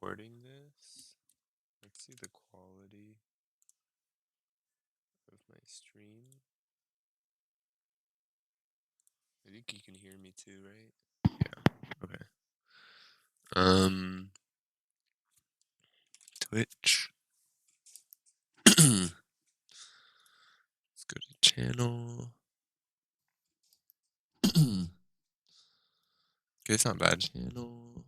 recording this. Let's see the quality of my stream. I think you can hear me too, right? Yeah. Okay. Twitch. Let's go to channel. Okay, it's not bad. Channel.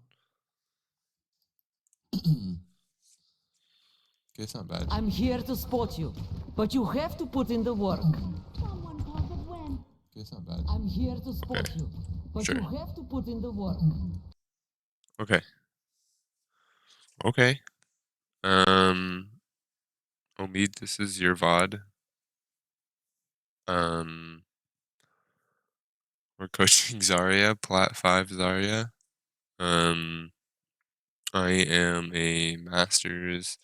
Okay, it's not bad. I'm here to support you, but you have to put in the work. Someone called it when. Okay, it's not bad. I'm here to support Okay. you, but Sure. you have to put in the work. Okay. Okay. Omid, this is your VOD. We're coaching Zarya, Plat 5 Zarya. I am a Masters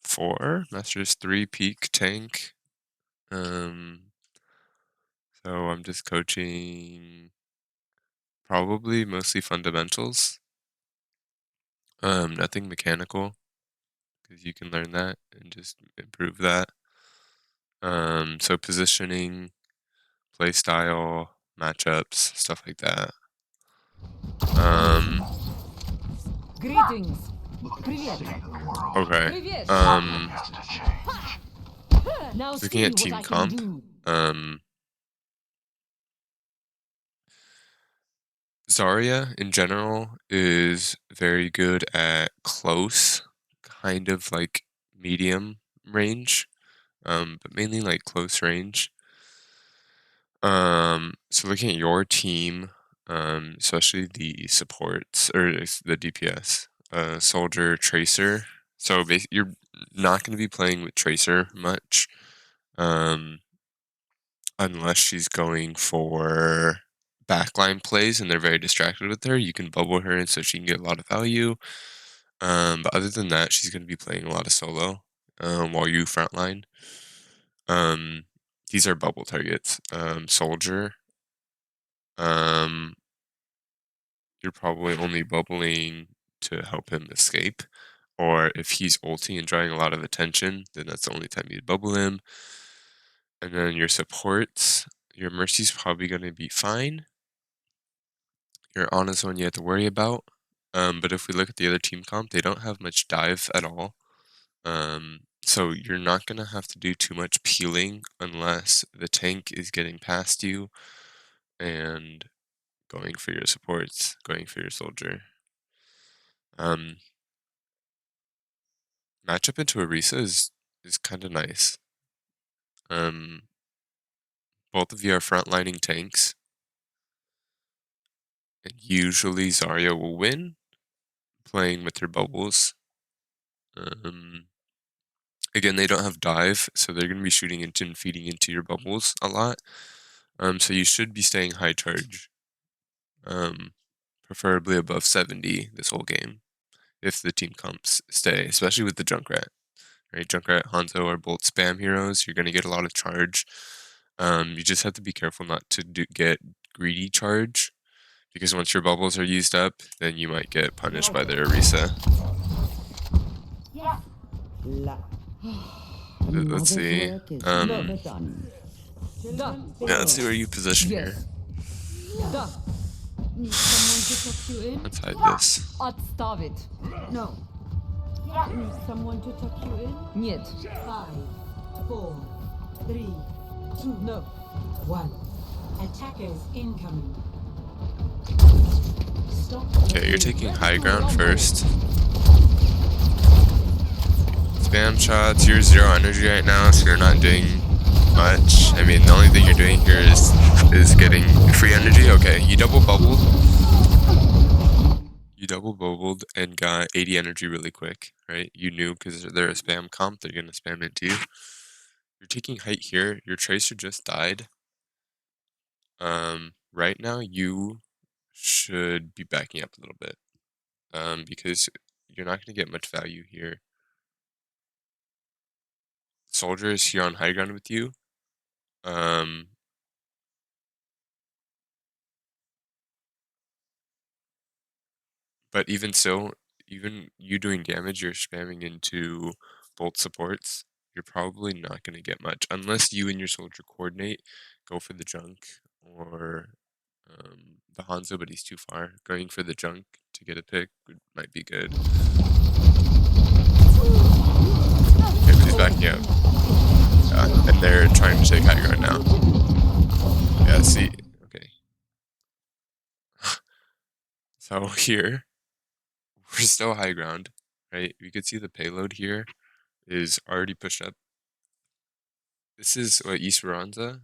4, Masters 3 peak tank. So I'm just coaching probably mostly fundamentals. Nothing mechanical, because you can learn that and just improve that. So positioning, play style, matchups, stuff like that. Greetings. Привет. Okay. Привет. Now Looking see at what team I can comp. do. Zarya in general is very good at close, kind of like medium range, but mainly like close range. So looking at your team, especially the supports or the DPS, soldier, tracer. So you're not going to be playing with tracer much, unless she's going for backline plays and they're very distracted with her. You can bubble her and so she can get a lot of value. But other than that, she's going to be playing a lot of solo while you frontline. These are bubble targets. Soldier. You're probably only bubbling to help him escape. Or if he's ulting and drawing a lot of attention, then that's the only time you'd bubble him. And then your supports, your Mercy's probably going to be fine. Your Ana's one you have to worry about. But if we look at the other team comp, they don't have much dive at all. So you're not going to have to do too much peeling unless the tank is getting past you and going for your supports, going for your soldier. Matchup into Orisa is kind of nice. Both of you are frontlining tanks. And usually Zarya will win playing with her bubbles. Again, they don't have dive, so they're going to be shooting into and feeding into your bubbles a lot. So you should be staying high charge. Preferably above 70 this whole game, if the team comps stay, especially with the Junkrat. Right, Junkrat, Hanzo are both spam heroes. You're going to get a lot of charge. You just have to be careful not to get greedy charge, because once your bubbles are used up, then you might get punished by the Orisa. Yes. Let's see. Yeah, let's see where you position here. Yes. Da. Need someone to tuck you in? Let's hide this. Отставить. No. Need someone to tuck you in? Нет. 5, 4, 3, 2, No. 1. Attackers incoming. Stop. Okay, you're taking high ground first. Spam shots, you're 0 energy right now, so you're not doing much. I mean, the only thing you're doing here is getting free energy. Okay, you double bubbled. You double bubbled and got 80 energy really quick, right? You knew because they're a spam comp, they're going to spam into you. You're taking height here. Your tracer just died. Right now, you should be backing up a little bit, because you're not going to get much value here. Soldier is here on high ground with you. But even still, even you doing damage, you're spamming into bolt supports. You're probably not going to get much unless you and your soldier coordinate, go for the junk or the Hanzo, but he's too far. Going for the junk to get a pick might be good. Okay, but he's backing up. And they're trying to take high ground now. Yeah, see? Okay. So here, we're still high ground, right? You could see the payload here is already pushed up. This is East Veranza,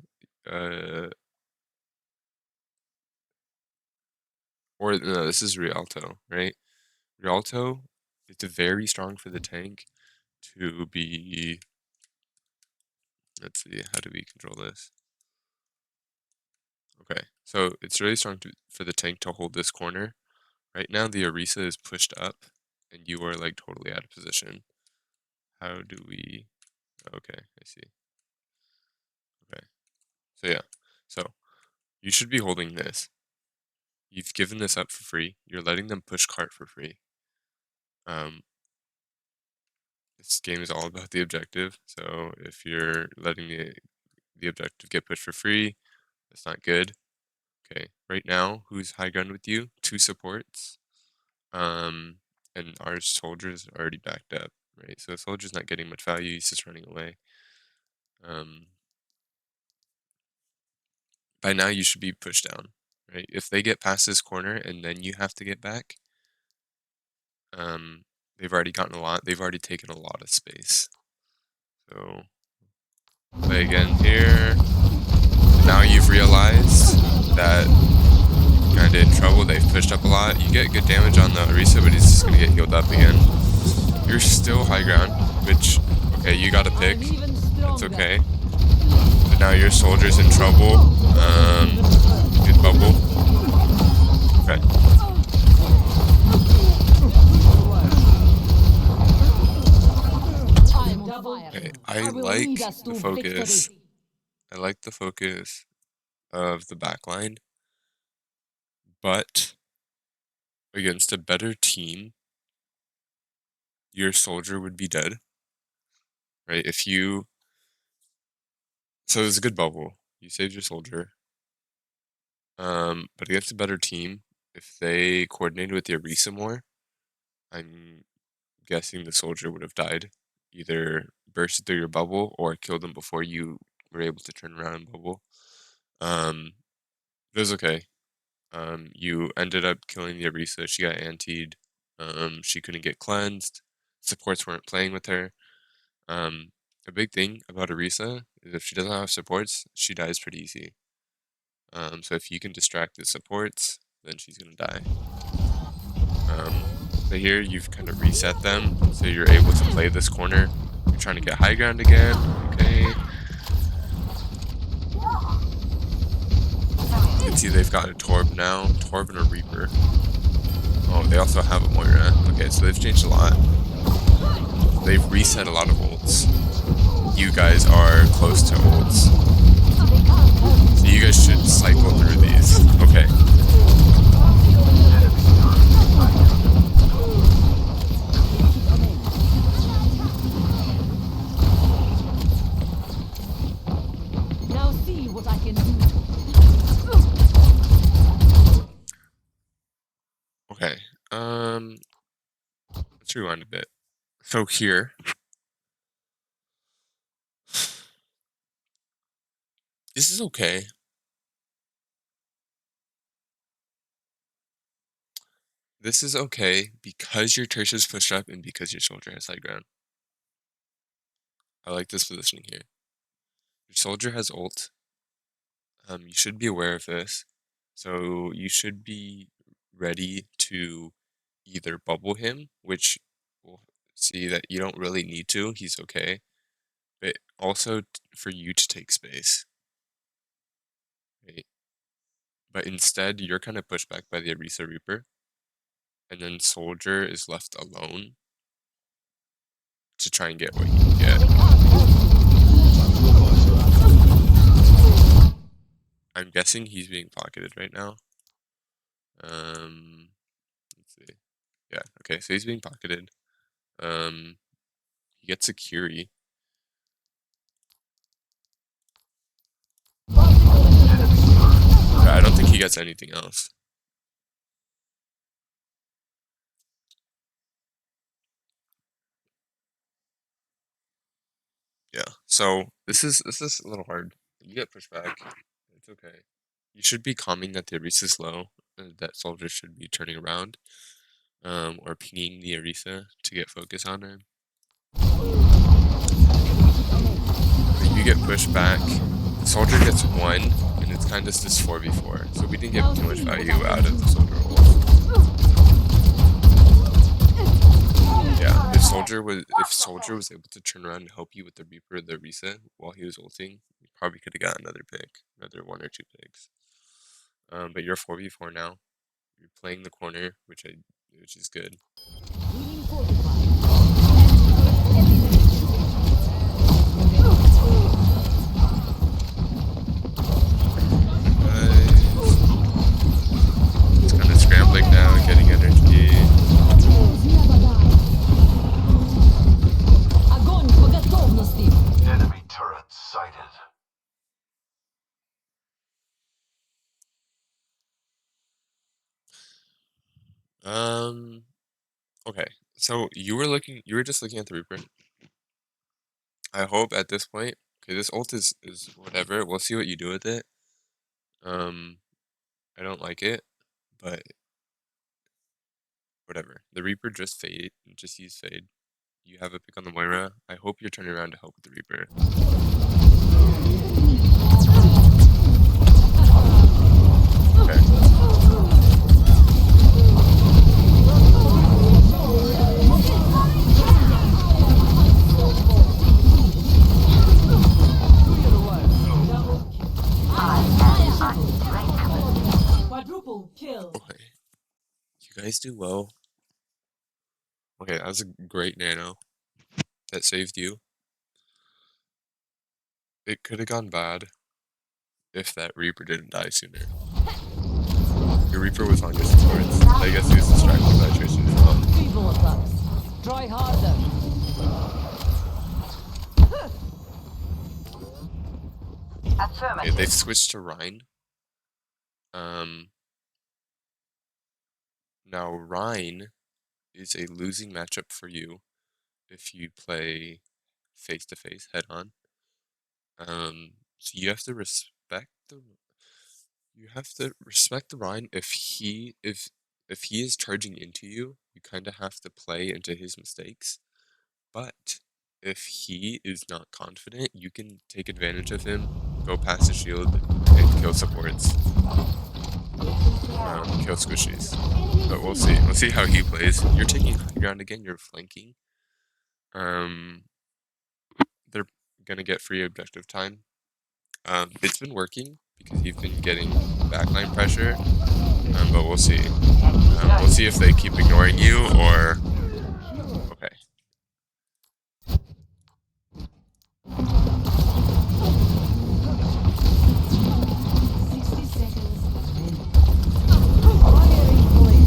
or no, this is Rialto, right? Rialto, it's very strong for the tank to be. Let's see, how do we control this? Okay, so it's really strong for the tank to hold this corner. Right now, the Orisa is pushed up, and you are like totally out of position. How do we? Okay, I see. Okay, so yeah, so you should be holding this. You've given this up for free. You're letting them push cart for free. Um, this game is all about the objective. So if you're letting the objective get pushed for free, that's not good. Okay, right now, who's high ground with you? 2 supports. And our soldier's already backed up, right? So the soldier's not getting much value. He's just running away. By now, you should be pushed down, right? If they get past this corner and then you have to get back, they've already gotten a lot. They've already taken a lot of space. So play again here. Now you've realized that you're kind of in trouble. They've pushed up a lot. You get good damage on the Orisa, but he's just going to get healed up again. You're still high ground, which, okay, you got a pick. That's okay. But now your soldier's in trouble. Good bubble. Okay. Okay, I like the focus. I like the focus of the backline, but against a better team, your soldier would be dead, right? So it's a good bubble. You saved your soldier. But against a better team, if they coordinated with the Orisa more, I'm guessing the soldier would have died. Either bursted through your bubble or killed them before you were able to turn around and bubble. It was okay. You ended up killing the Orisa. She got antied. She couldn't get cleansed. Supports weren't playing with her. A big thing about Orisa is if she doesn't have supports, she dies pretty easy. So if you can distract the supports, then she's gonna die. So here you've kind of reset them, so you're able to play this corner. You're trying to get high ground again. Okay. You can see they've got a Torb now. Torb and a Reaper. Oh, they also have a Moira. Okay, so they've changed a lot. They've reset a lot of ults. You guys are close to ults. So you guys should cycle through these. Okay. Now see what I can do. Okay. Let's rewind a bit. So here. This is okay. This is okay because your Tertia's pushed up and because your soldier has high ground. I like this positioning here. Your soldier has ult. You should be aware of this. So you should be ready to either bubble him, which we'll see that you don't really need to. He's okay. But also for you to take space. Right? But instead, you're kind of pushed back by the Orisa Reaper. And then soldier is left alone to try and get what he can get. I'm guessing he's being pocketed right now. Let's see. Yeah, okay, so he's being pocketed. He gets a Curie. Yeah, I don't think he gets anything else. Yeah, so this is a little hard. You get pushed back. It's okay. You should be calming that the Orisa is low. That soldier should be turning around, or pinging the Orisa to get focus on him. But you get pushed back. The soldier gets one, and it's kind of this 4v4. So we didn't get too much value out of the soldier ult. Yeah, if soldier was able to turn around and help you with the Reaper or the Orisa while he was ulting, you probably could have got another pick, another one or two picks. But you're 4v4 now. You're playing the corner, which is good. Guys, it's kind of scrambling now, getting energy. Огонь по готовности! Enemy turret sighted. Okay. So you were just looking at the reprint. I hope at this point, okay, this ult is whatever. We'll see what you do with it. Um, I don't like it, but whatever. The Reaper just use fade. You have a pick on the Moira. I hope you're turning around to help with the Reaper. Okay. Quadruple kill. Okay. You guys do well. Okay, that was a great nano. That saved you. It could have gone bad if that Reaper didn't die sooner. Your Reaper was on your supports. I guess he was distracted by Tristan as well. Feeble attacks. Try harder. Okay, they've switched to Rhine. Now Rhine is a losing matchup for you if you play face to face head on. So you have to respect the Rhine if he is charging into you, you kind of have to play into his mistakes. But if he is not confident, you can take advantage of him, go past the shield, and kill supports, kill squishies. But we'll see. We'll see how he plays. You're taking high ground again. You're flanking. Um, they're gonna get free objective time. It's been working because you've been getting backline pressure. But we'll see. We'll see if they keep ignoring you or okay. 60 seconds. Fire in place.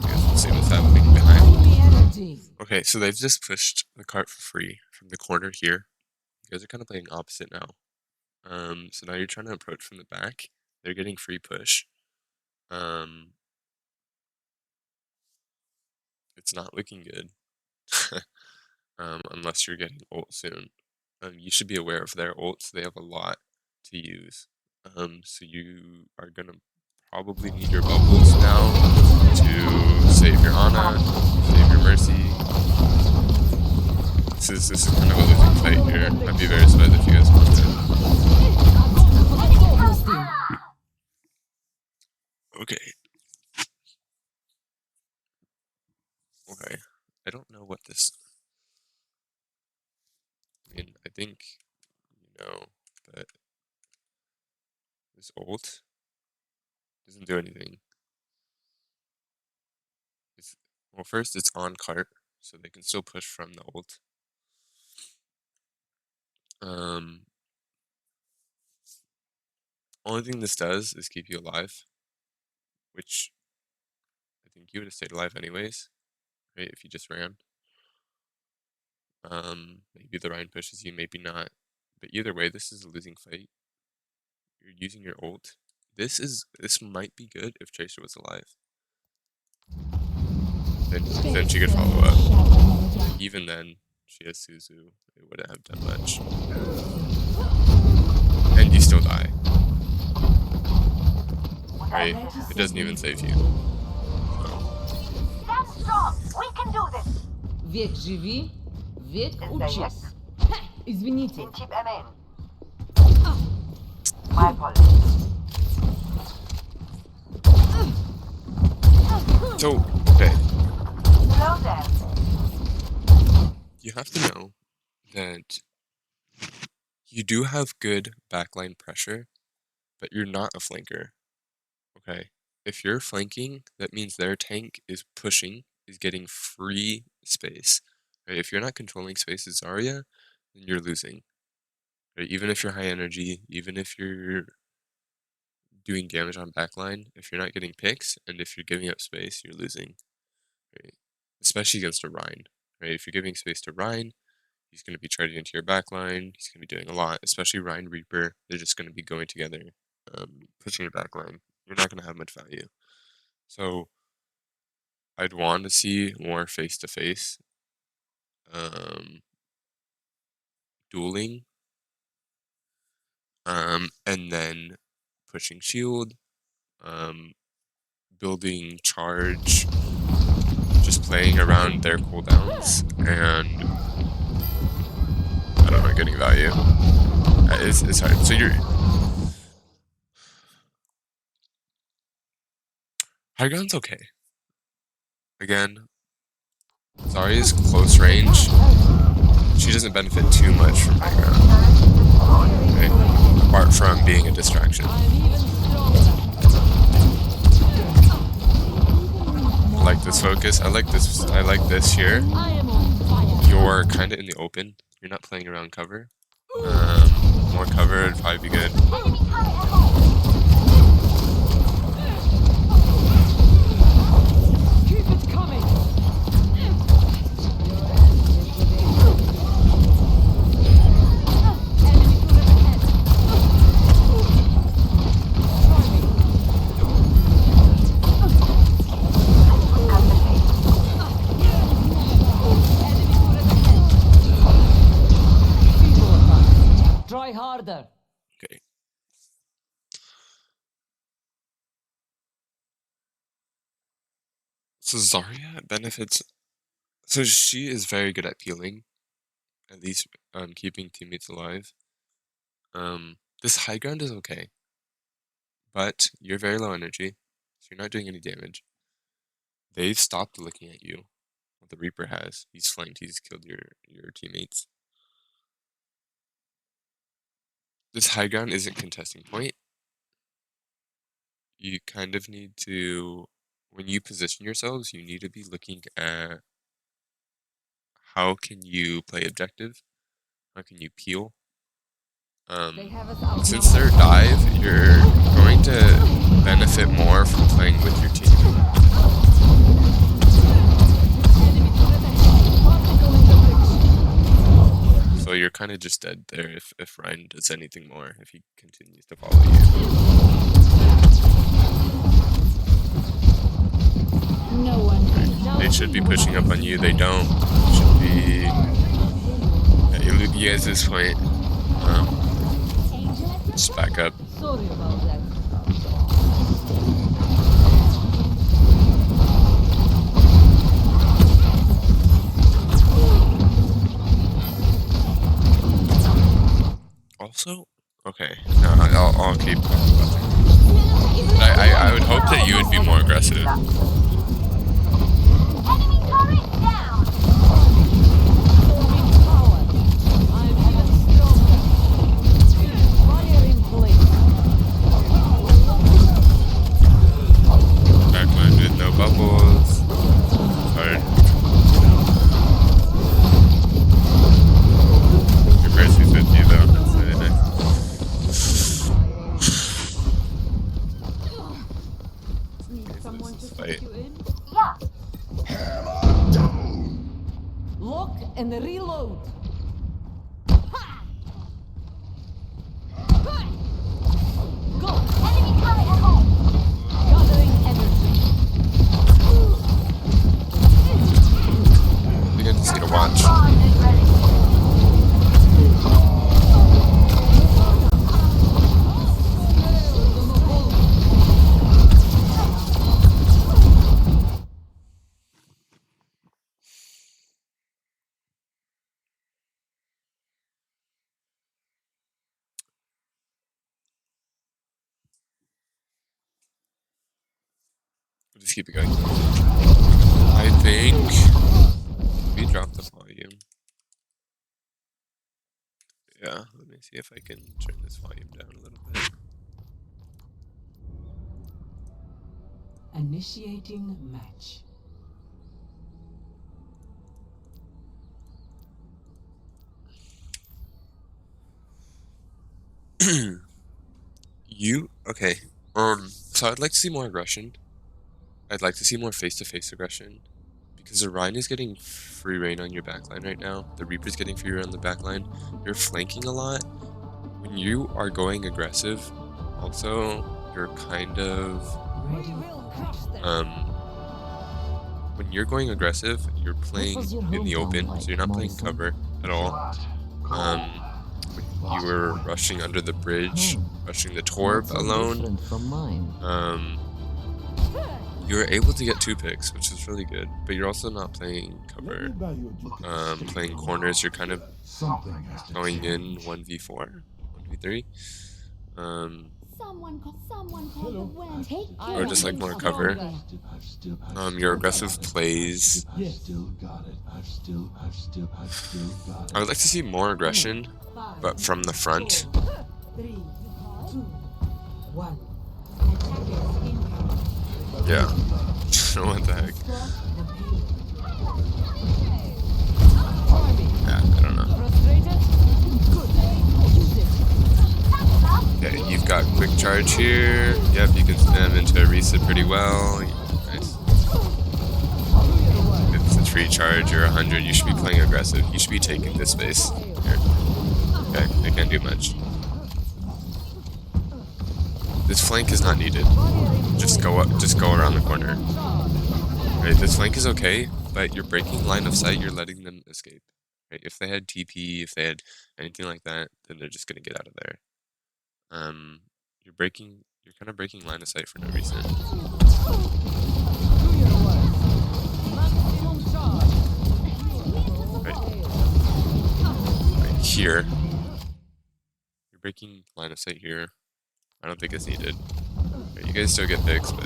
I guess we'll see what's happening behind. Enemy energy. Okay, so they've just pushed the cart for free from the corner here. You guys are kind of playing opposite now. So now you're trying to approach from the back. They're getting free push. It's not looking good. Unless you're getting ult soon. You should be aware of their ults. They have a lot to use. So you are gonna probably need your bubbles now to save your Ana, save your Mercy. This is kind of a losing fight here. I'd be very surprised if you guys won it. Огонь по готовности. Okay. Okay. I don't know what this. I mean, I think you know, but this ult doesn't do anything. Well, first it's on cart, so they can still push from the ult. Only thing this does is keep you alive, which think you would have stayed alive anyways, right? If you just ran. Maybe the Ryan pushes you, maybe not. But either way, this is a losing fight. You're using your ult. This might be good if Tracer was alive. Then she could follow up. Even then, she has Suzu. It wouldn't have done much. And you still die. Right? It doesn't even save you. Stand strong. We can do this. Век живи, век учись. Извините. Keep aiming. My apologies. So, okay. Slow down. You have to know that you do have good backline pressure, but you're not a flanker. Okay? If you're flanking, that means their tank is pushing, is getting free space. Right? If you're not controlling space as Zarya, then you're losing. Right? Even if you're high energy, even if you're doing damage on backline, if you're not getting picks, and if you're giving up space, you're losing. Right? Especially against a Rhine. Right? If you're giving space to Rhine, he's going to be trading into your backline. He's going to be doing a lot, especially Rhine Reaper. They're just going to be going together, pushing your backline. You're not going to have much value. So I'd want to see more face-to-face dueling, and then pushing shield, building charge, just playing around their cooldowns, and I don't know, getting value. It's hard. So you're high ground's okay. Again, Zarya's close range. She doesn't benefit too much from high ground, right? Apart from being a distraction. I like this focus. I like this here. You're kind of in the open. You're not playing around cover. More cover would probably be good. Keep it coming. Try harder. Okay. So Zarya benefits. So she is very good at peeling, at least keeping teammates alive. This high ground is okay, but you're very low energy, so you're not doing any damage. They've stopped looking at you. Well, the Reaper has. He's flanked. He's killed your teammates. This high ground isn't contesting point. You kind of need to, when you position yourselves, you need to be looking at how can you play objective, how can you peel. Since they're dive, you're going to benefit more from playing with your team. So you're kind of just dead there if Ryan does anything more, if he continues to follow you. No one. They should be pushing up on you, they don't. Should be... Yeah, you guys at this point, just back up. Sorry about that. Also, okay, no, I'll keep talking about that. I would hope that you would be more aggressive. Enemy turret down. I'm even stronger. Fire in place. Backline with no bubbles. Hard. Your Mercy's with you though. That's really nice. Need someone to Fight. tuck you in. Yeah. Lock and reload. Go. Enemy coming ahead. Gathering energy. You get to see to watch. Armed and ready. We'll just keep it going. I think we dropped the volume. Yeah, let me see if I can turn this volume down a little bit. Initiating match. Okay. So I'd like to see more aggression. I'd like to see more face-to-face aggression. Because Orion is getting free reign on your backline right now. The Reaper's getting free reign on the backline. You're flanking a lot. When you are going aggressive, also, you're kind of... when you're going aggressive, you're playing in the open, so you're not playing cover at all. Plat, When you were rushing under the bridge, rushing the Torb alone, you were able to get 2 picks, which is really good, but you're also not playing cover. Playing corners, you're kind of something has to going in change. 1v4, 1v3. Someone called the wind. Take I would just like more cover. Your aggressive plays. I've still got it. I've still got it. I would like to see more aggression, but from the front. 3, 2, 1. Yeah. What the heck? Yeah, I don't know. Frustrated? Good. Use it. Okay, you've got quick charge here. Yep, you can spam into a reset pretty well. Nice. If it's a 3 charge or 100, you should be playing aggressive. You should be taking this space. Here. Okay, I can't do much. This flank is not needed. Just go around the corner. Right, this flank is okay, but you're breaking line of sight, you're letting them escape. Right? If they had TP, if they had anything like that, then they're just gonna get out of there. You're kind of breaking line of sight for no reason. Right here. You're breaking line of sight here. I don't think it's needed. Right, you guys still get picks, but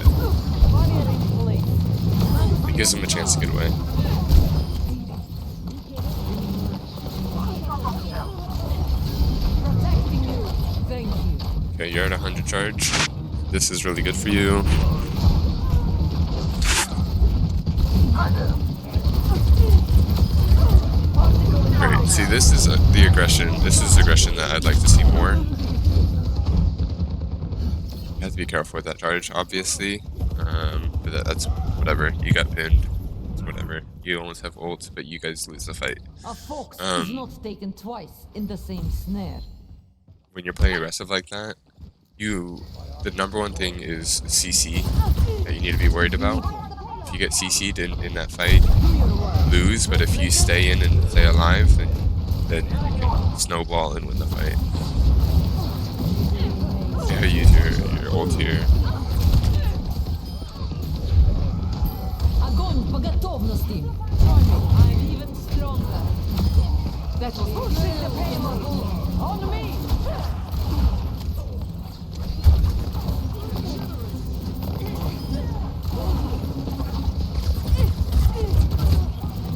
it gives them a chance to get away. Protecting you. Thank you. Okay, you're at 100 charge. This is really good for you. Great. See, this is the aggression. This is aggression that I'd like to see more. You have to be careful with that charge, obviously. But that's whatever. You got pinned. It's whatever. You almost have ult, but you guys lose the fight. A fox is not taken twice in the same snare. When you're playing aggressive like that, the number one thing is CC that you need to be worried about. If you get CC'd in that fight, lose, but if you stay in and stay alive, then you can snowball and win the fight. Yeah, use your ult here. Огонь по готовности. I'm even stronger. That was pushing the payload. On me.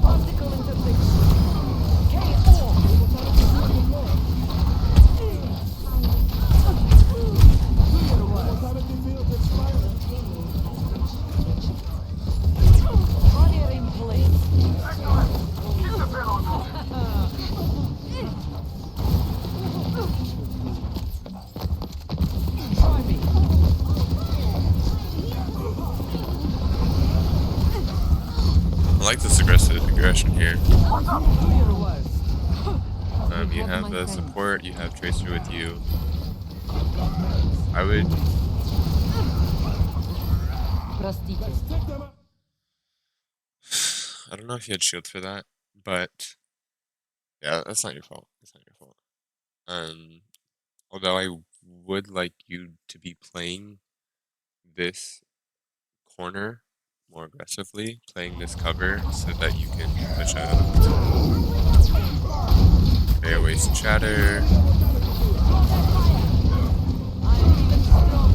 Particle interdiction. KO. like this aggression here. Do your worst. You have have my the thanks. support, you have Tracer with you. I would Простите. I don't know if you had shield for that, but yeah, that's not your fault. That's not your fault. Although I would like you to be playing this corner more aggressively, playing this cover so that you can push out. Okay, waste shatter. I'm even stronger.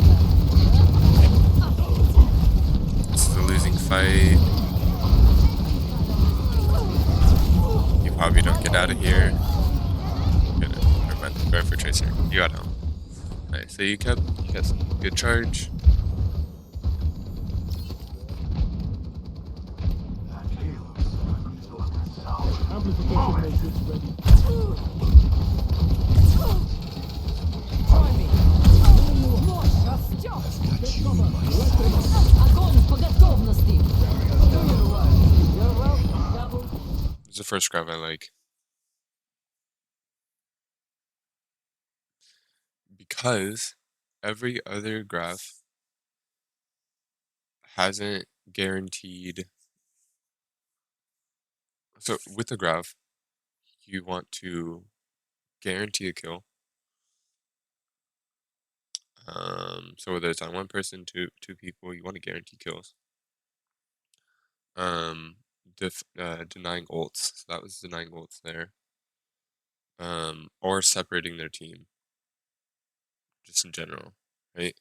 This is a losing fight. You probably don't get out of here. Never mind. I'm going for Tracer. You got home. Alright, so you got some good charge. Amplification matrix ready. Try me. Растёт. Огонь по готовности. Do your worst. You're welcome. This is the first grab I like. Because every other graph hasn't guaranteed. So with the graph, you want to guarantee a kill. So whether it's on one person, two people, you want to guarantee kills. Denying ults. So that was denying ults there. Or separating their team. Just in general, right?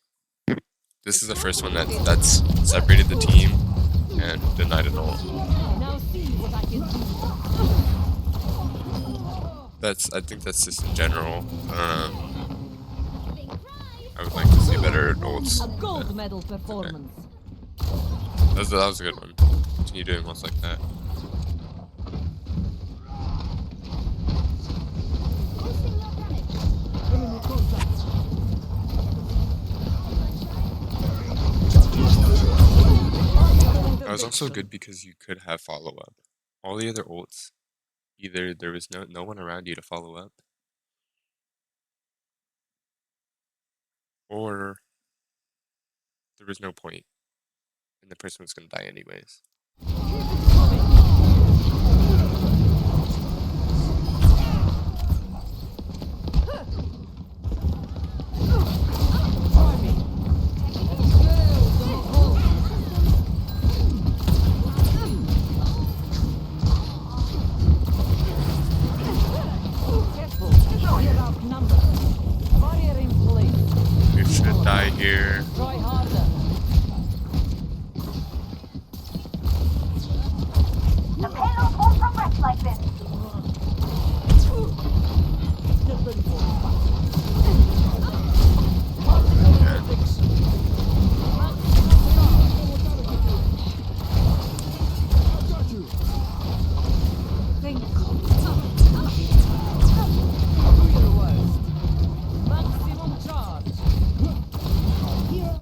This is the first one that's separated the team and denied an ult. Now see what I can do. I think that's just in general. I would like to see better ults. A gold but medal performance. that was a good one. Continue doing ones like that. Enemy contact. That was also good because you could have follow up. All the other ults, either there was no one around you to follow up, or there was no point, and the person was going to die anyways. Try me. Careful. We're outnumbered. Barrier in place. You should die here. Try harder. The payload won't progress like this. Get ready for it. I got you. Thank God. Do your worst. Maximum charge. Here.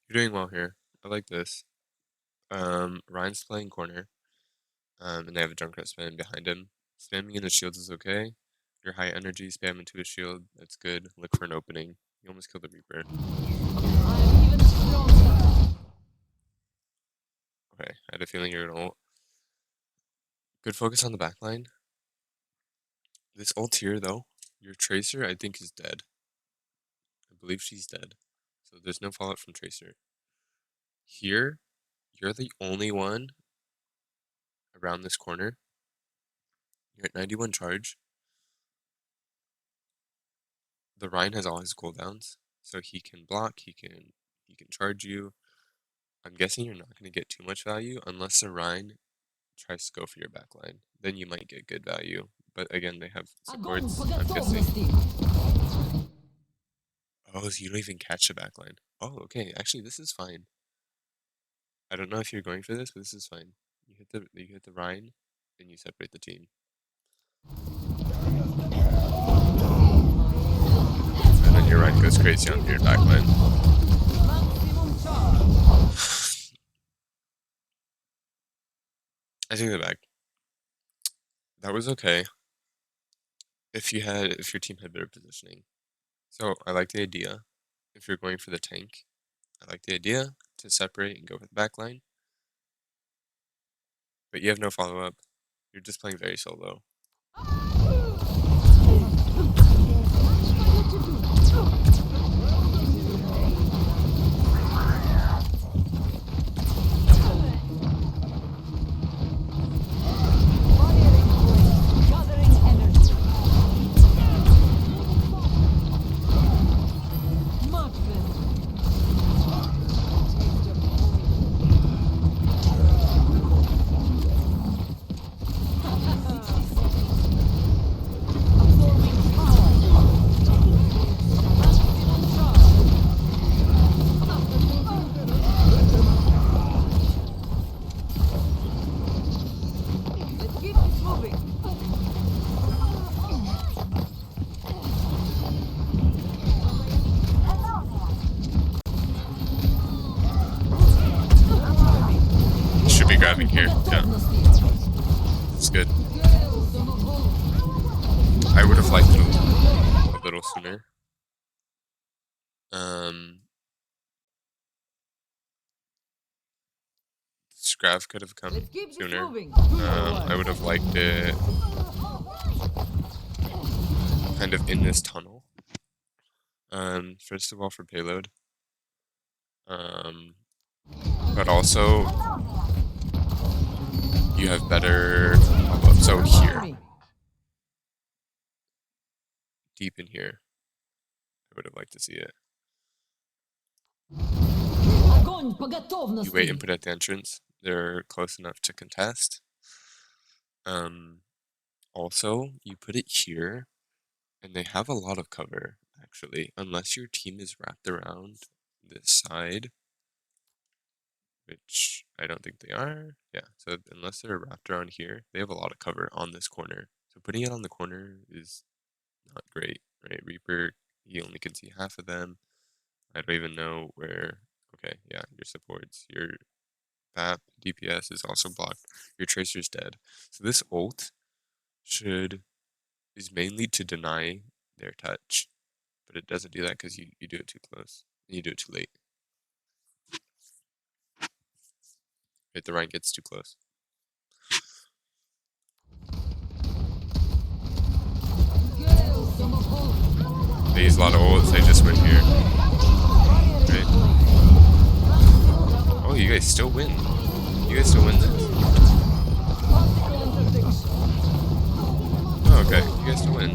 You're doing well here. I like this. Ryan's playing corner. And they have a Junkrat spam behind him. Spamming into shields is okay. Your high energy, spam into a shield, that's good. Look for an opening. You almost killed the Reaper. I'm even stronger. Okay, I had a feeling you were gonna ult. Good focus on the backline. This ult here, though, your Tracer, I think, is dead. I believe she's dead. So there's no fallout from Tracer. Here, you're the only one around this corner. You're at 91 charge. The Ryan has all his cooldowns, so he can block, he can charge you. I'm guessing you're not going to get too much value unless the Ryan tries to go for your backline. Then you might get good value. But again, they have Огонь supports. по I'm guessing. готовности. Oh, so you don't even catch the backline. Oh, okay. Actually, this is fine. I don't know if you're going for this, but this is fine. You hit the Ryan, and you separate the team. And then your Ryan goes crazy. crazy on your backline. Maximum charge. I take it back. That was okay if your team had better positioning. So I like the idea. If you're going for the tank, I like the idea to separate and go for the backline. But you have no follow-up. You're just playing very solo. Gathering energy. Much better. Absorbing power. Maximum charge. Let's keep this moving. Should be grabbing here. Yeah, it's good. I would have liked it a little sooner. Scrav could have come Let's keep this sooner. moving. I would have liked it kind of in this tunnel. First of all for payload. But also you have better follow-up. So here, deep in here, I would have liked to see it. Огонь по You wait and готовности. put it at the entrance. They're close enough to contest. Also, you put it here, and they have a lot of cover, actually, unless your team is wrapped around this side, which I don't think they are. Yeah, so unless they're wrapped around here, they have a lot of cover on this corner. So putting it on the corner is not great, right? Reaper, you only can see half of them. I don't even know where. Okay, yeah, your supports, your BAP, DPS is also blocked. Your Tracer's dead. So this ult is mainly to deny their touch, but it doesn't do that because you do it too close and you do it too late. Right, the Ryan gets too close. They use a lot of ults, they just win here. Right? Oh, you guys still win. You guys still win this. Oh, okay, you guys still win.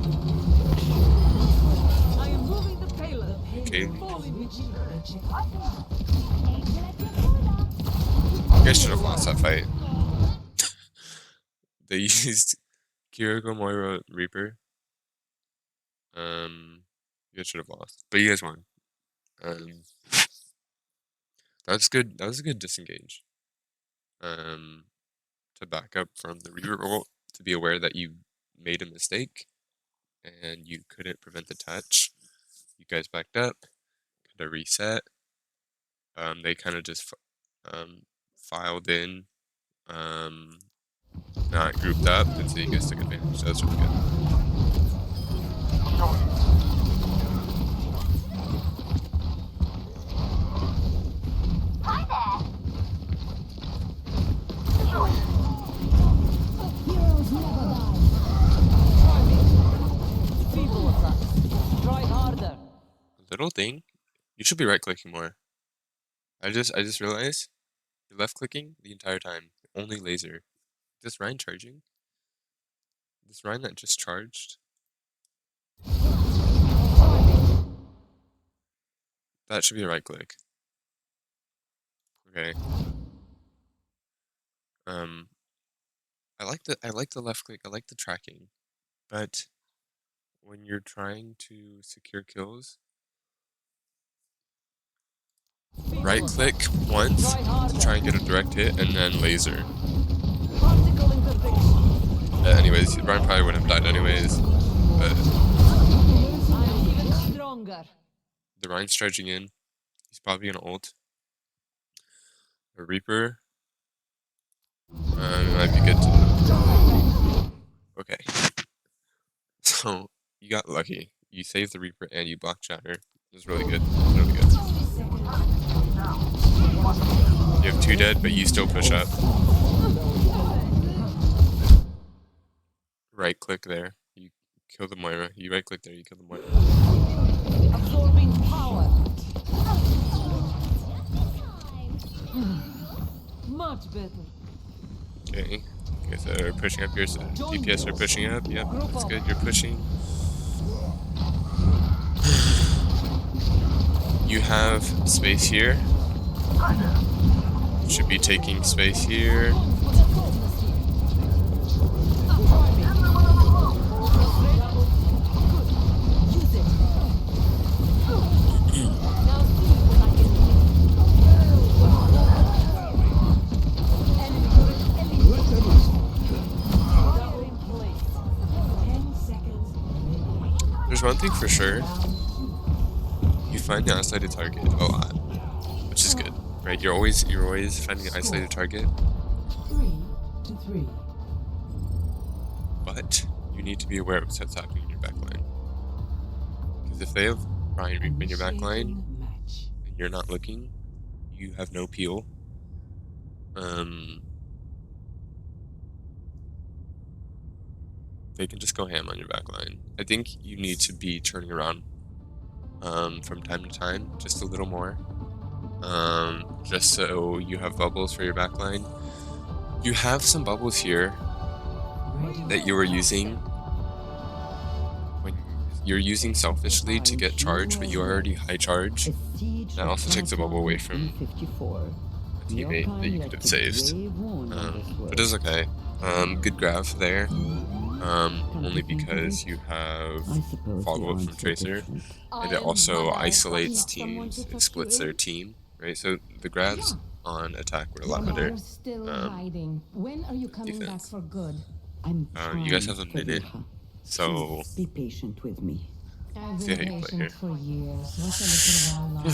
I am moving the payload. Okay. Fully vigilant. You guys should have lost that fight. They used Kiriko, Moira, Reaper. You guys should have lost, but you guys won. That's good. That was a good disengage. To back up from the Reaper roll, to be aware that you made a mistake and you couldn't prevent the touch. You guys backed up, kind of reset. They kind of just filed in, not grouped up, and so you guys took advantage. So that's really good. Hi there. Feeble attacks. Try harder. Little thing, you should be right clicking more. I just realized you're left clicking the entire time. Only laser. This Ryan charging. This Ryan that just charged. That should be a right click. Okay. I like the left click. I like the tracking, but when you're trying to secure kills, right click once to try and get a direct hit, and then laser. Particle interdiction. Anyways, Brian probably wouldn't have died anyways, but I am even stronger. The Rhine's charging in. He's probably gonna ult. A Reaper. It might be good to. Okay. So you got lucky. You saved the Reaper and you blocked Shatter. It was really good. Really good. You have 2 dead, but you still push up. Right click there. You kill the Moira. You right click there. You kill the Moira. Absorbing power. Much better. Okay. Okay, so we're pushing up your DPS are pushing up. Yep, that's good. You're pushing. You have space here. Should be taking space here. There's one thing for sure. You find the isolated target a lot, which is good, right? You're always finding an isolated target. 3-3. But you need to be aware of what's happening in your backline. Because if they have Ryan Reaper in your backline and you're not looking, you have no peel. They can just go ham on your backline. I think you need to be turning around from time to time, just a little more. Just so you have bubbles for your backline. You have some bubbles here that you were using when you're using selfishly to get charge, but you are already high charge. That also takes a bubble away from a teammate that you could have saved. But it's okay. Good grab there. Only because you have follow-up from Tracer, and it also isolates teams, it splits their team, right? So the grabs on attack were a lot better. When are you coming back Defense. for good? You guys have a minute, so be patient with me. I've see been how you play patient here. for years. What's a little while longer?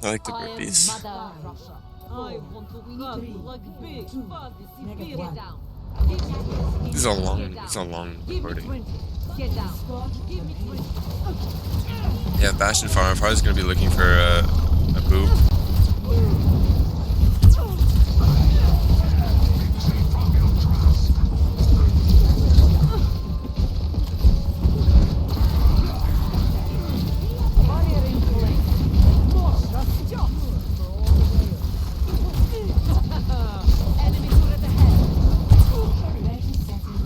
I like the I am burpees. Mother Russia. I want to hug you like big, fuzzy Siberian. Get down. This is a long Give me recording. 20. Get down. Give me 20. Yeah, Bastion Farm is gonna be looking for a boop. Barrier in place. More trust. Enemy turret ahead. Last chance.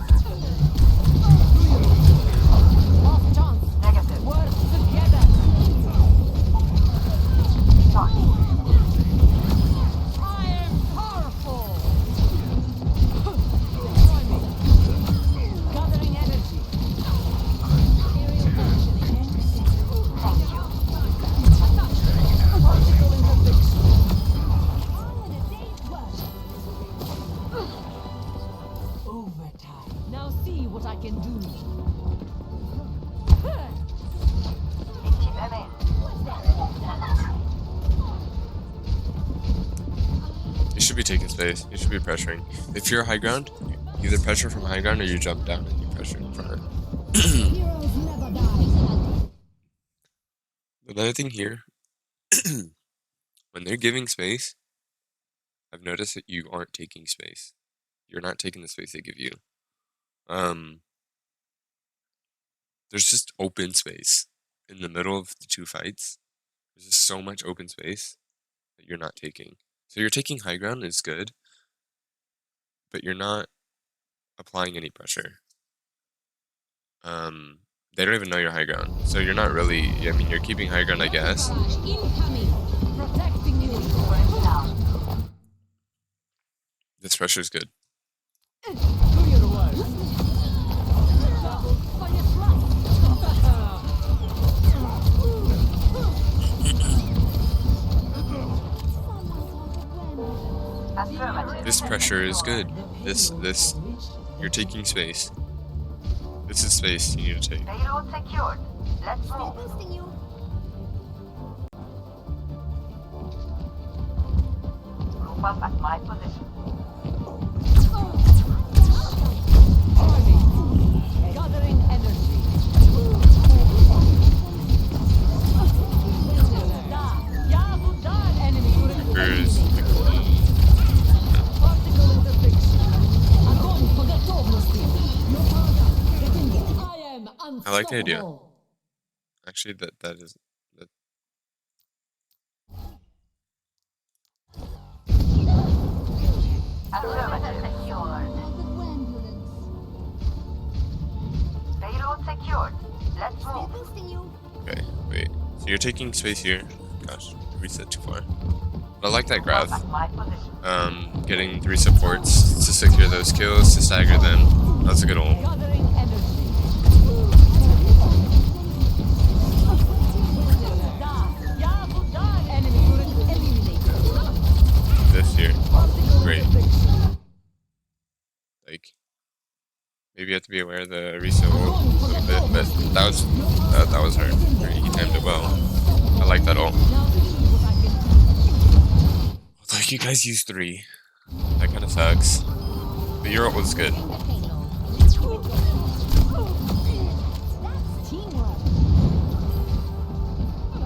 Negative. Work together. I am powerful. Destroy me. Gathering energy. Particle interdiction. Overtime. Now see what I can do. Keep MA. You should be taking space. You should be pressuring. If you're high ground, you either pressure from high ground or you jump down and you pressure in front. Heroes never die. Another thing here, when they're giving space, I've noticed that you aren't taking space. You're not taking the space they give you. There's just open space in the middle of the two fights. There's just so much open space that you're not taking. So you're taking high ground is good, but you're not applying any pressure. They don't even know you're high ground, so you're not really. I mean, you're keeping high ground, I guess. Incoming. Protecting you. This pressure is good. Do your work. Fire blast. Affirmative. This pressure is good. This, you're taking space. This is space you need to take. Payload secured. Let's move. up at my position. Army. Gathering energy. Enemy turret Reapers, eliminated. Particle interdiction. Огонь по готовности. I am I like the idea. unstoppable. Actually, that is that. Affirmative secured. Payload secured. Let's move. Okay, wait. So you're taking space here. Gosh, I reset too far. But I like that graph. At my position. Getting 3 supports to secure those kills, to stagger them. That's a good ult. Gathering energy. Enemy turret eliminated. This here. Particle Great. interdiction. Like, maybe you have to be aware of the reset ult a little bit, but that was hard. He timed it well. I like that ult. Now this is what I can do. Like, you guys use 3. That kind of sucks. But your ult was good.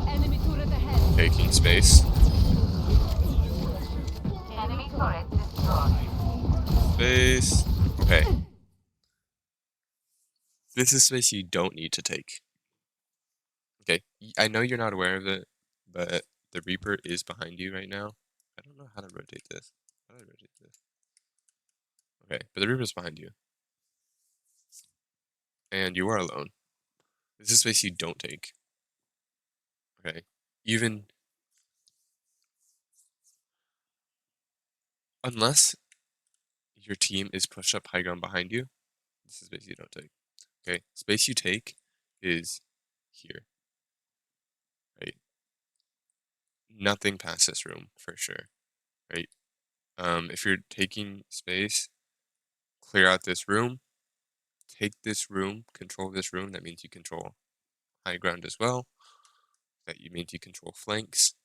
Enemy turret ahead. Taking space. Enemy turret destroyed. Space. Okay. This is space you don't need to take. Okay. I know you're not aware of it, but the Reaper is behind you right now. I don't know how to rotate this. How do I rotate this? Okay, but the Reaper's behind you. And you are alone. This is space you don't take. Okay. Even unless your team is pushed up high ground behind you, this is space you don't take. Okay, space you take is here. Right? Nothing past this room for sure. Right? If you're taking space, clear out this room, take this room, control this room. That means you control high ground as well. That means you control flanks.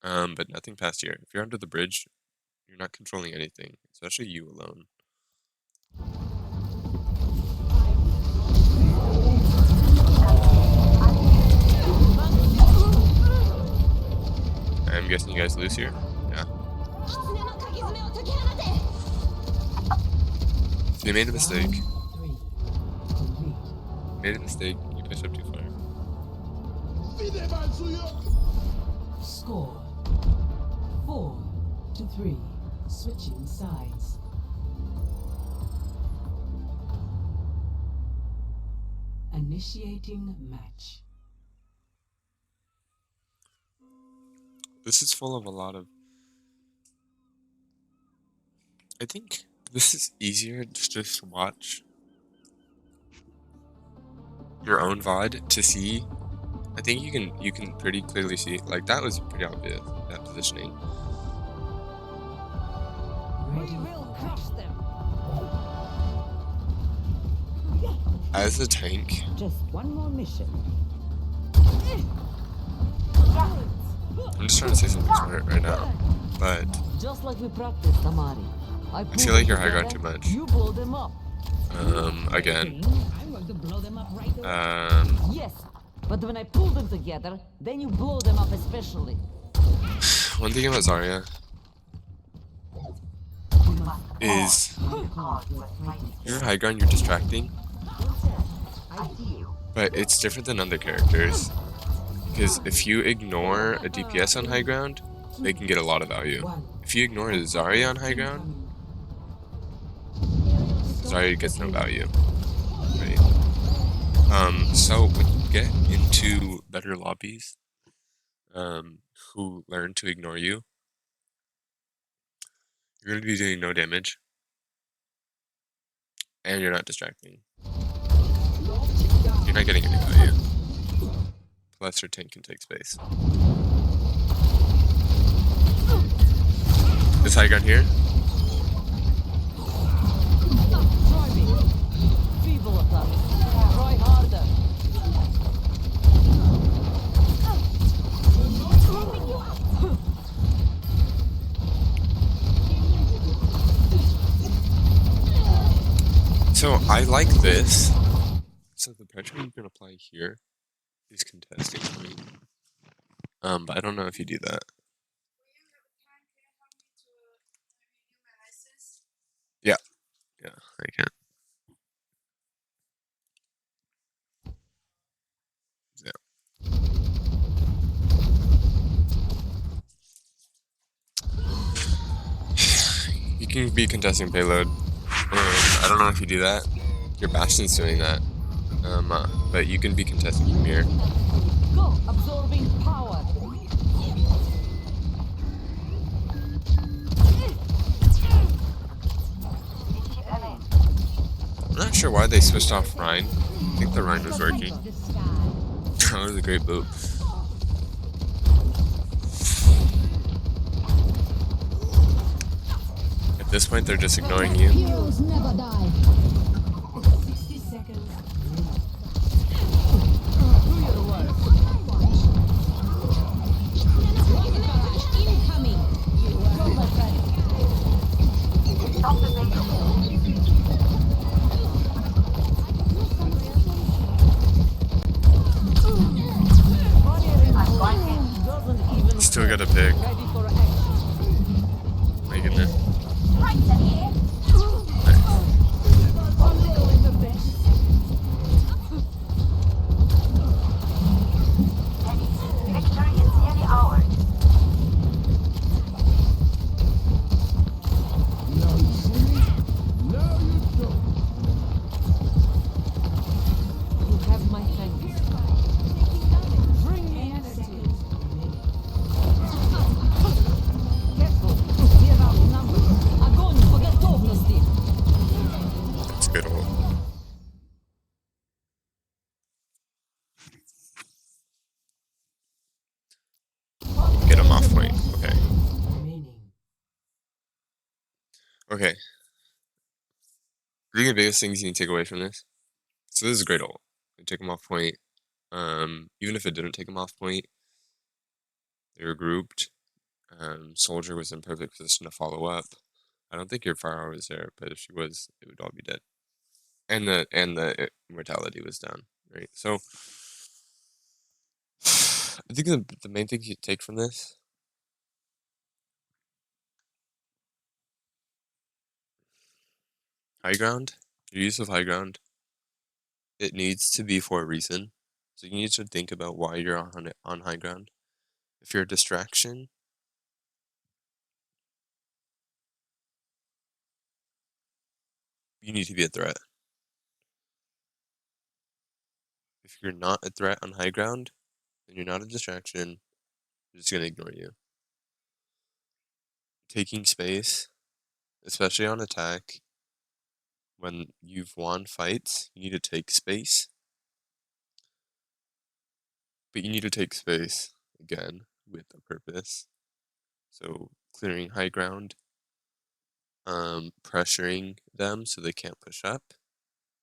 But nothing past here. If you're under the bridge, you're not controlling anything, especially you alone. I'm guessing you guys lose here. Yeah. So you made a mistake. Made a mistake. You pushed up too far. Score 4-3. Switching sides. Initiating match. This is full of a lot of. I think this is easier to just watch your own VOD to see. I think you can pretty clearly see, like, that was pretty obvious, that positioning. We will crush them. As a tank, Just one more mission. I'm just trying to say something smart right now, but Just like we practiced, Tamari. I feel like you're high ground too much. You blow them up. Again, I'm going to blow them up right away. Yes, but when I pull them together, then you blow them up especially. one thing about Zarya is you're high ground, you're distracting, but it's different than other characters. Because if you ignore a DPS on high ground, they can get a lot of value. If you ignore a Zarya on high ground, Zarya gets no value. Right? So when you get into better lobbies, who learn to ignore you, you're going to be doing no damage, and you're not distracting. You're not getting any value. Plus your tank can take space. This high ground here. Try me. Feeble attack. Try harder. I like this. So the pressure you can apply here is contesting point. But I don't know if you do that. Yeah, yeah, I can. Yeah. You can be contesting payload. I don't know if you do that. Your Bastion's doing that. But you can be contesting from here. Go, absorbing power. Ship ahead. I'm not sure why they switched off Rhine. I think the Rhine was working. The sky. That was a great boot. At this point, they're just ignoring you. Heroes never die. 60 seconds. Do your work. Incoming. Go, my friend. Stop the payload. I'm going in. Doesn't even Still got a pick. ready for action. My goodness. Right ahead. I'm doing the best. Victory is nearly ours. Now you see me? Now you don't. You have my thanks. Bring me energy. Careful. We are outnumbered. Огонь по готовности. That's a good ult. Get him off point. Okay. Remaining. Okay. I think the biggest things you can take away from this. So this is a great ult. You take him off point. Even if it didn't take him off point, they were grouped. Soldier was in perfect position to follow up. I don't think your firearm was there, but if she was, it would all be dead. And the mortality was down, right? So I think the main thing you take from this, high ground, your use of high ground, it needs to be for a reason. So you need to think about why you're on high ground. If you're a distraction, you need to be a threat. If you're not a threat on high ground, then you're not a distraction. They're just gonna ignore you. Taking space, especially on attack, when you've won fights, you need to take space. But you need to take space again with a purpose. So clearing high ground, pressuring them so they can't push up,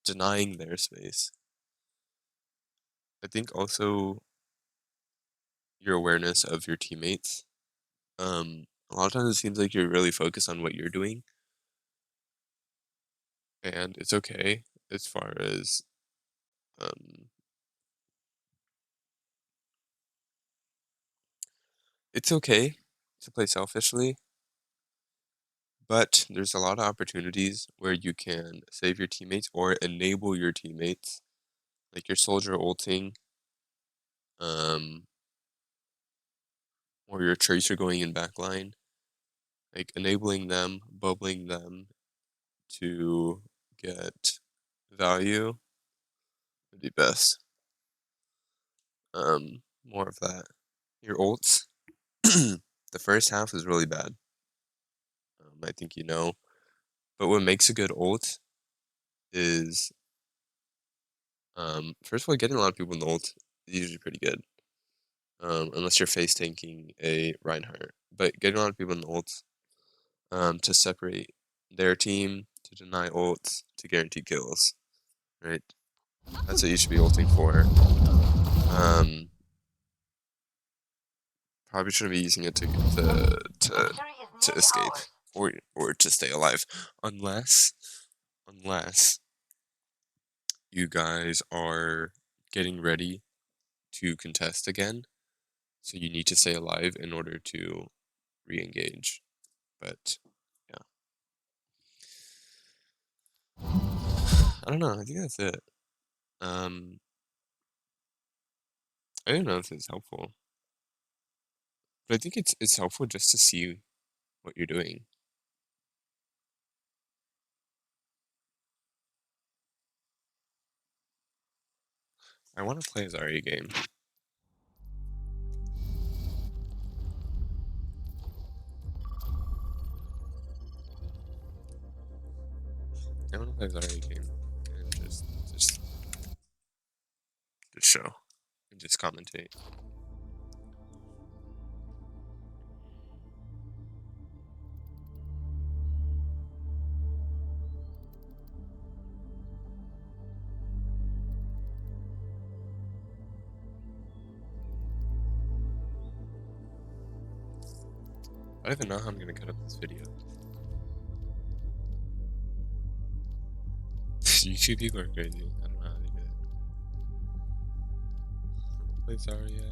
denying their space. I think also your awareness of your teammates. A lot of times it seems like you're really focused on what you're doing, and it's okay as far as it's okay to play selfishly, but there's a lot of opportunities where you can save your teammates or enable your teammates, like your soldier ulting, um, or your tracer going in backline, like enabling them, bubbling them to get value would be best. More of that. Your ults, the first half is really bad. I think you know. But what makes a good ult is, first of all, getting a lot of people in the ult is usually pretty good. Unless you're face tanking a Reinhardt. But getting a lot of people in the ults, to separate their team, to deny ults, to guarantee kills, right? That's what you should be ulting for. Probably shouldn't be using it to Victory is to nearly escape ours. or to stay alive, unless you guys are getting ready to contest again, so you need to stay alive in order to re-engage. But yeah, I don't know. I think that's it. I don't know if it's helpful, but I think it's helpful just to see what you're doing. I want to play a Zarya game. I want to play a Zarya game and just show and just commentate. I don't even know how I'm gonna cut up this video. YouTube people are crazy. I don't know how they do it. I'll play Zarya.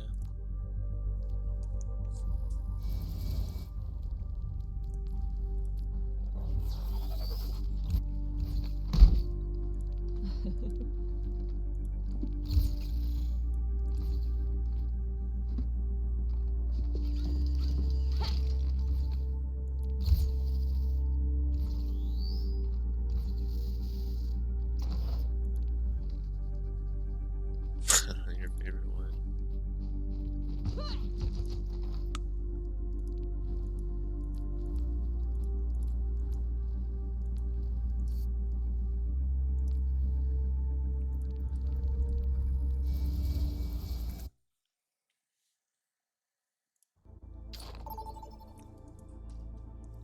Your favorite one.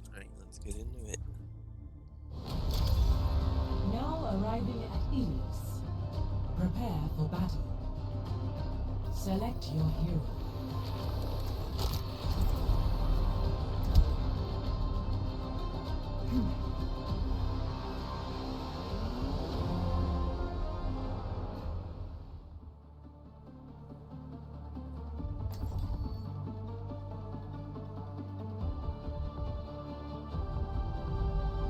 Alright, let's get into it. Now arriving at Enos. Prepare for battle. Select your hero.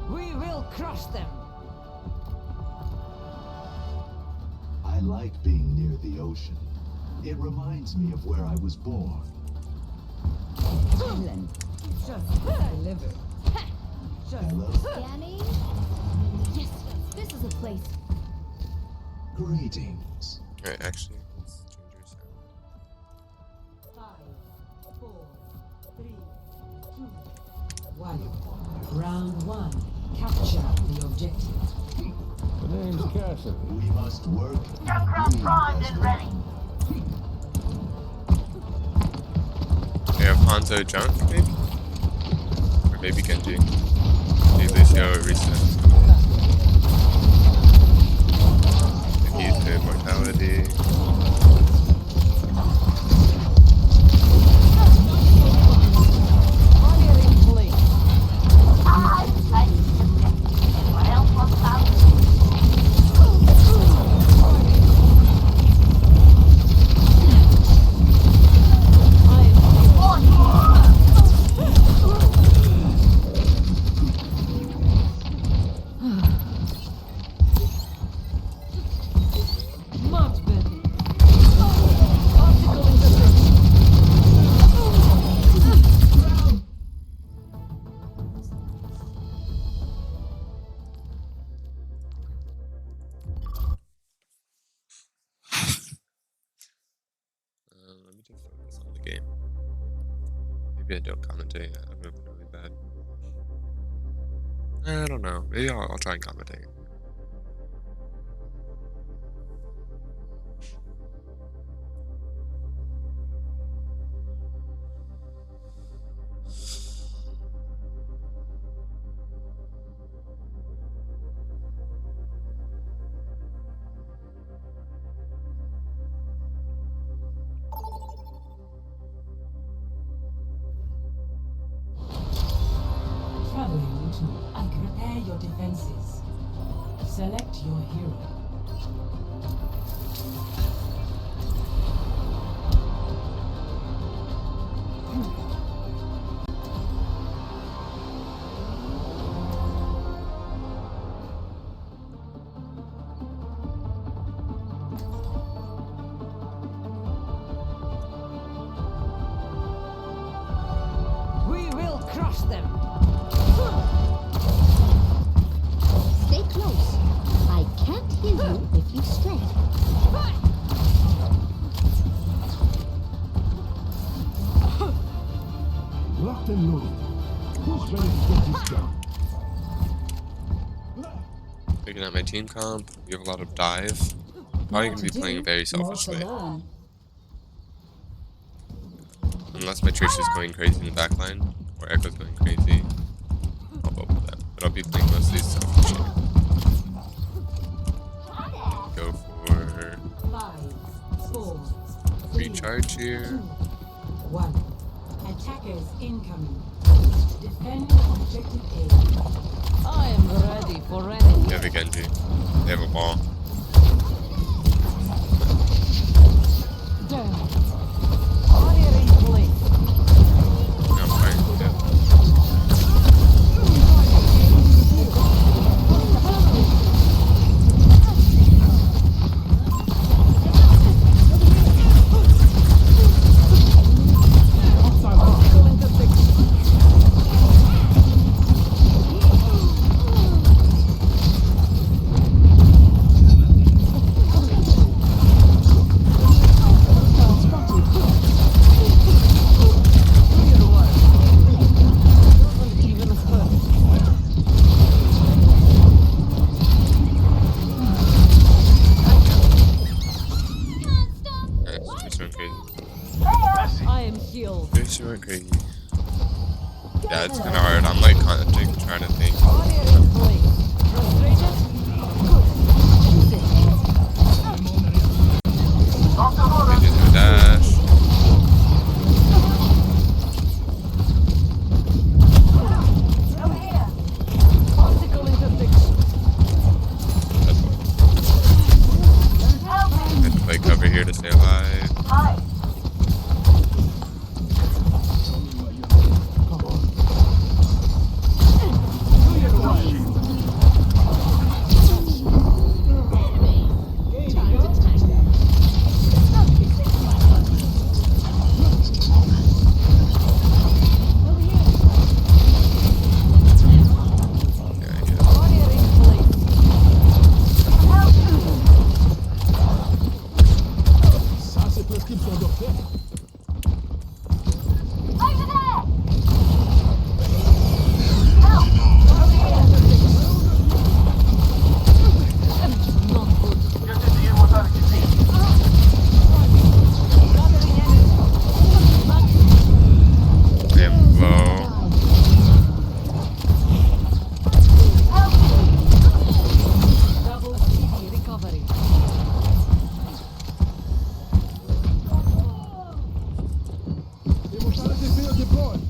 We will crush them. I like being near the ocean. It reminds me of where I was born. Finland. Just delivered. Just Hello? Danny? Yes, this is a place. Greetings. Alright, actually, let's change your sound. 5, 4, 3, 2, 1. Round 1. Capture the objective. The name's Cassidy. We must work. Junkrat primed and ready. We have Hanzo Junk, maybe? Or maybe Genji. Maybe Lucio or Risa. Maybe use the immortality. Fire in place. What else was out? Much better. Obstacle in the way. Let me just focus on the game. Maybe I don't commentate. I'm gonna be really bad. I don't know. Maybe I'll try and commentate. Traveling to repair your defenses. Select your hero. Crush them. Stay close. I can't hear you if you stray. Locked and loaded. Who's ready to get this done? Looking at my team comp, we have a lot of dive. Probably More gonna be to playing do, very more to selfishly. learn. Unless my Trace is going crazy in the backline, or Echo's going crazy, I'll bubble that. But I'll be playing mostly selfishly. Go for 5, 4, 3, recharge here. 2, 1. Attackers incoming. Defend objective A. I am ready for anything. They have a Genji. They have a ball. Damn. Barrier in place. No, I'm fine. Yeah. Trace went crazy. I am healed. Trace went crazy. Yeah, it's kinda hard. I'm like trying to think. Barrier in place. Frustrated? Good. Use it. They just do a dash. Optical interdiction. I have to play cover here to stay alive. Yeah, I get it. Barrier in place. Ça, c'est prescription docteur. Not good. Gathering energy. I am low. Double speedy recovery. Immortality field deployed.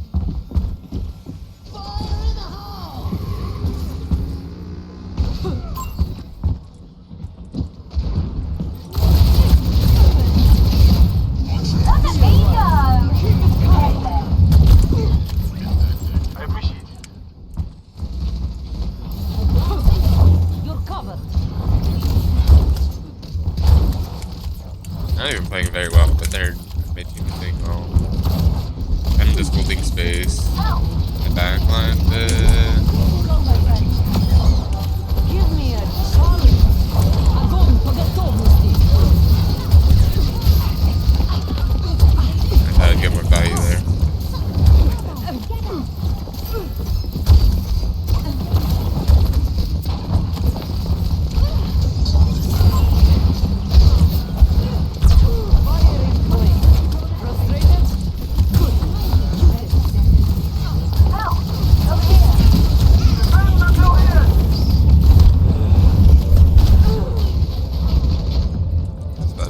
You're covered. Not even playing very well, but they're making me think well. I'm just holding space. The backline bit. Give me a challenge. Огонь по готовности. I thought I'd get more value there. Barrier in place. Frustrated? Good. That's bad.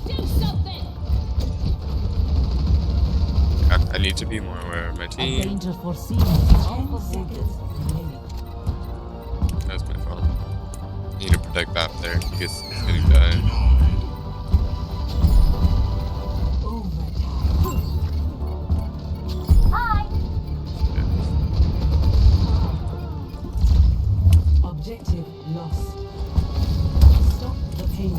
Do something! I need to be more aware of my team. Danger foreseen. 10 seconds remaining. That's my fault. I need to protect Bap there. He gets getting died. Overtime. Objective lost. Stop the pain.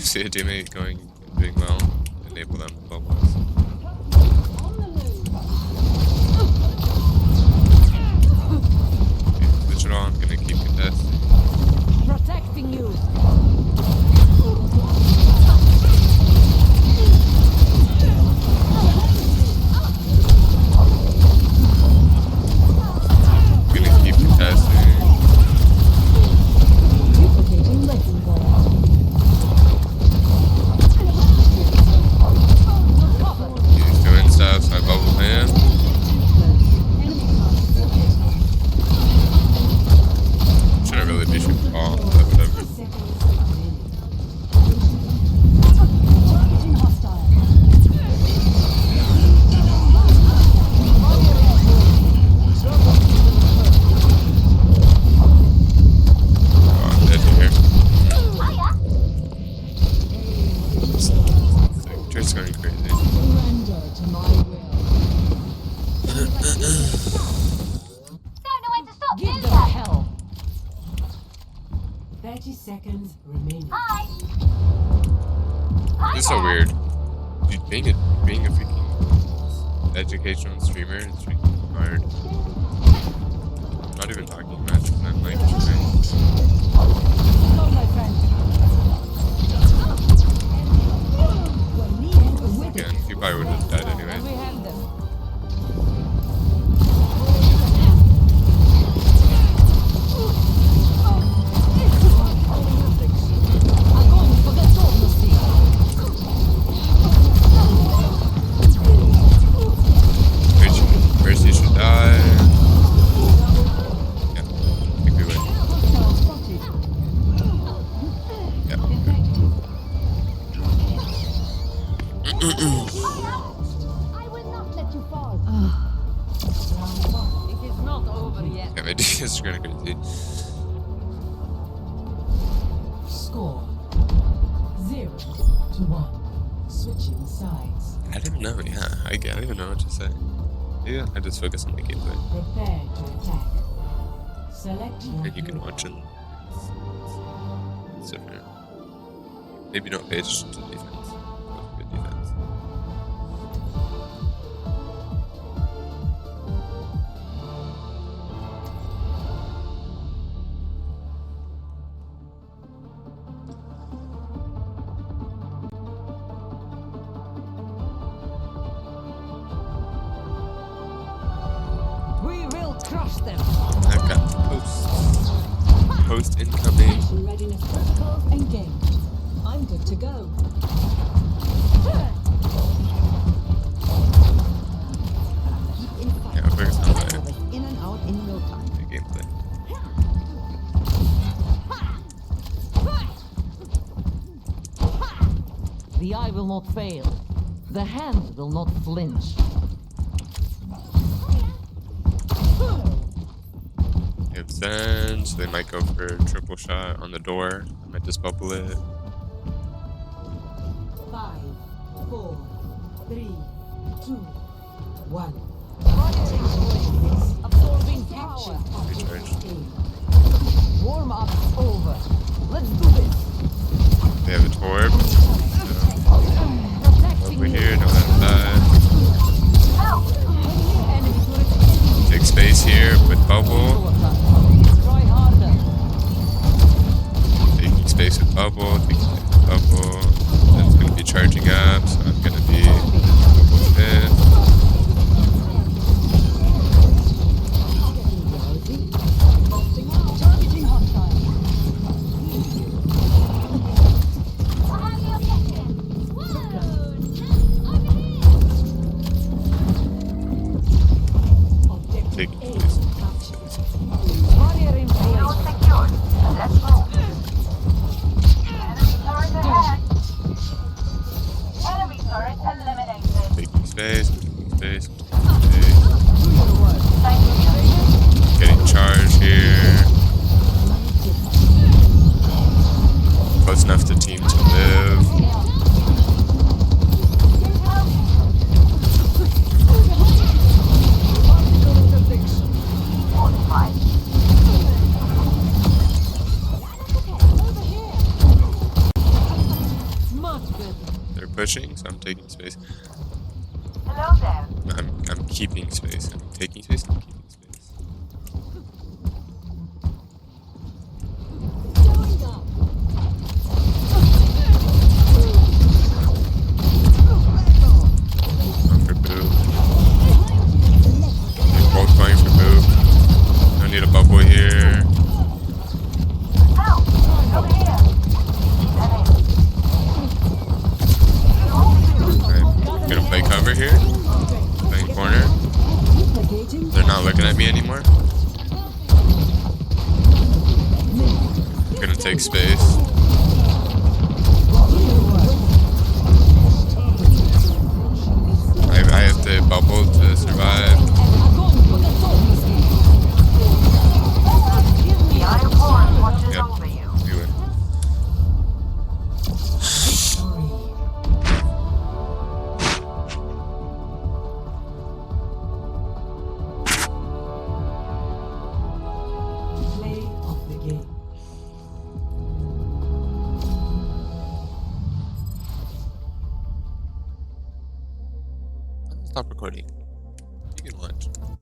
See a teammate going and doing well, enable them to bubble us. Okay, switch it on, gonna keep contesting. Protecting you. Gonna keep contesting. Duplicating lesson ball. He's doing stuff, so I bubble him. Shouldn't really be shooting the ball, but whatever. Targeting hostile. Oh, I'm dead here. Just going crazy. Surrender to my will. Give them hell. 30 seconds remaining. This is so weird. Dude, being a freaking educational streamer is freaking hard. Not even talking much, and I'm like, Go, my friend. again, he probably would have died anyway. And we have them. Огонь по готовности. Mercy should die. Yeah, I think we win. Yeah. I will not let you fall. It is not over yet. Yeah, my DPS is going crazy. Score 0-1. Switching sides. I don't even know, yeah. I don't even know what to say. Yeah, I just focus on the gameplay. Prepare to attack. Select your And you can hero. watch it. It's different. Maybe not pay attention to defense. But good defense. We will crush them. I've got post. Post incoming. Mission readiness protocols engaged. I'm good to go. Keep in fight. Yeah, I'll focus on I the was in and out in no time. gameplay. The eye will not fail. The hand will not flinch. They have Zen, so they might go for a triple shot on the door. I might just bubble it. 5, 4, 3, 2, 1. Absorbing power. Recharge. Warm up over. Let's do this. They have a torp. Protecting Over you. here, no outside. Enemy turret. Take space here with bubble. Try harder. Taking space with bubble. Taking space with bubble. That's going to be charging up, so I'm going to be bubble fifth. Targeting hostile. Taking space. Barrier in place. Taking space. Taking space. Do your work. Getting charged here. Close enough to team to live. pushing, so I'm taking space. Hello there. I'm keeping space. I'm taking space. I'm keeping space. Going for boo. They're both going for boo. I need a bubble here. Help! Over here. I'm gonna play cover here. Playing corner. They're not looking at me anymore. I'm gonna take space. I have to bubble to survive. The Iron Horn watches Yep. over you. Do it. Play of the game. Stop recording. You can watch.